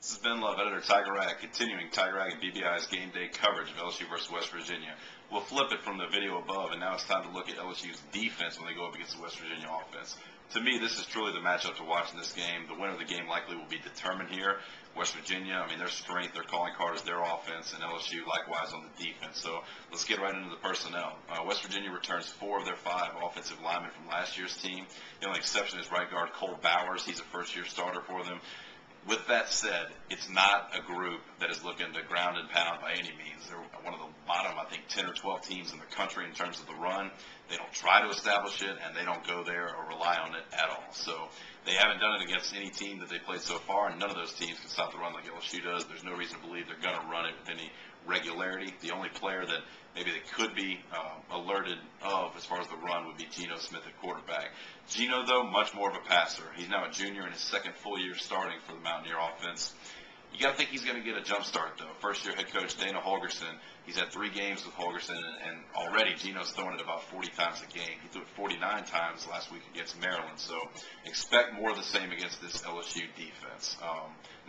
This is Ben Love, editor of Tiger Rag, continuing Tiger Rag and BBI's game day coverage of LSU versus West Virginia. We'll flip it from the video above, and now it's time to look at LSU's defense when they go up against the West Virginia offense. To me, this is truly the matchup to watch in this game. The winner of the game likely will be determined here. West Virginia, I mean, their strength, their calling card is their offense, and LSU likewise on the defense. So let's get right into the personnel. West Virginia returns 4 of their 5 offensive linemen from last year's team. The only exception is right guard Cole Bowers. He's a first-year starter for them. With that said, it's not a group that is looking to ground and pound by any means. They're one of the bottom, I think, 10 or 12 teams in the country in terms of the run. They don't try to establish it, and they don't go there or rely on it at all. So they haven't done it against any team that they played so far, and none of those teams can stop the run like LSU does. There's no reason to believe they're going to run it with any regularity. The only player that maybe they could be alerted of as far as the run would be Geno Smith at quarterback. Geno, though, much more of a passer. He's now a junior in his second full year starting for the Mountaineer offense. You got to think he's going to get a jump start, though. First-year head coach Dana Holgorsen, he's had 3 games with Holgorsen, and already Geno's throwing it about 40 times a game. He threw it 49 times last week against Maryland, so expect more of the same against this LSU defense.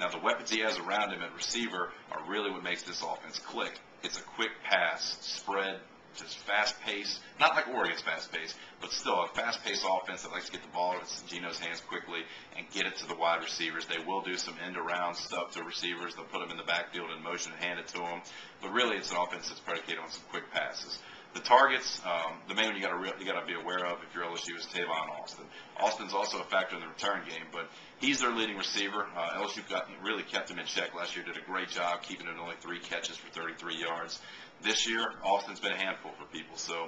Now, the weapons he has around him at receiver are really what makes this offense click. It's a quick pass, spread, just fast-paced, not like Oregon's fast-paced, but still a fast-paced offense that likes to get the ball into Geno's hands quickly and get it to the wide receivers. They will do some end-around stuff to receivers. They'll put them in the backfield in motion and hand it to them. But really, it's an offense that's predicated on some quick passes. The targets, the main one you got to be aware of if you're LSU is Tavon Austin. Austin's also a factor in the return game, but he's their leading receiver. LSU really kept him in check last year, did a great job keeping him to only 3 catches for 33 yards. This year, Austin's been a handful for people, so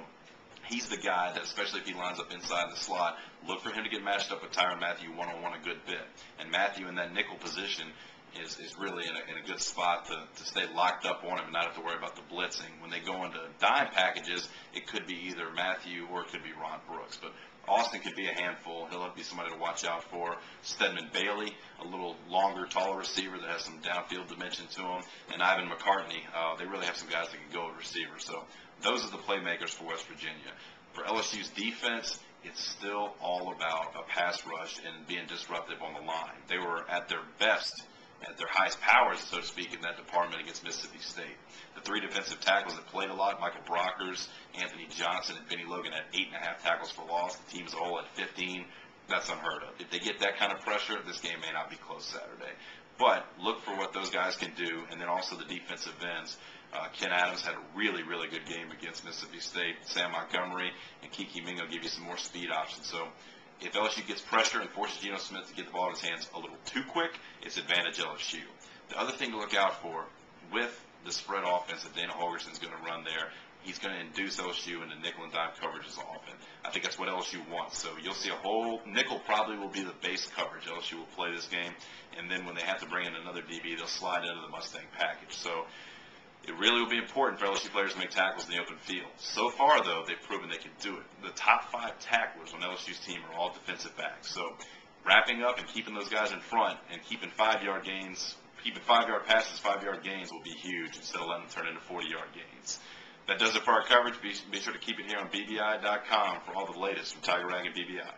he's the guy that, especially if he lines up inside the slot, look for him to get matched up with Tyrann Mathieu one-on-one a good bit. And Mathieu in that nickel position is really in a good spot to stay locked up on him and not have to worry about the blitzing. When they go into dime packages, it could be either Mathieu or it could be Ron Brooks. But Austin could be a handful. He'll be somebody to watch out for. Stedman Bailey, a little longer, taller receiver that has some downfield dimension to him. And Ivan McCartney, they really have some guys that can go at receiver. So those are the playmakers for West Virginia. For LSU's defense, it's still all about a pass rush and being disruptive on the line. They were at their best, at their highest powers, so to speak, in that department against Mississippi State. The 3 defensive tackles that played a lot, Michael Brockers, Anthony Johnson, and Benny Logan had 8.5 tackles for loss. The team as a whole at 15. That's unheard of. If they get that kind of pressure, this game may not be close Saturday. But look for what those guys can do, and then also the defensive ends. Ken Adams had a really, really good game against Mississippi State. Sam Montgomery and Kiki Mingo give you some more speed options. So if LSU gets pressure and forces Geno Smith to get the ball in his hands a little too quick, it's advantage LSU. The other thing to look out for with the spread offense that Dana Holgorsen is going to run there, he's going to induce LSU into nickel and dime coverages often. I think that's what LSU wants. So you'll see a whole nickel probably will be the base coverage LSU will play this game, and then when they have to bring in another DB, they'll slide into the Mustang package. So it really will be important for LSU players to make tackles in the open field. So far, though, they've proven they can do it. The top 5 tacklers on LSU's team are all defensive backs. So wrapping up and keeping those guys in front and keeping 5-yard gains, keeping 5-yard passes, 5-yard gains will be huge instead of letting them turn into 40-yard gains. That does it for our coverage. Be sure to keep it here on BBI.com for all the latest from Tiger Rag and BBI.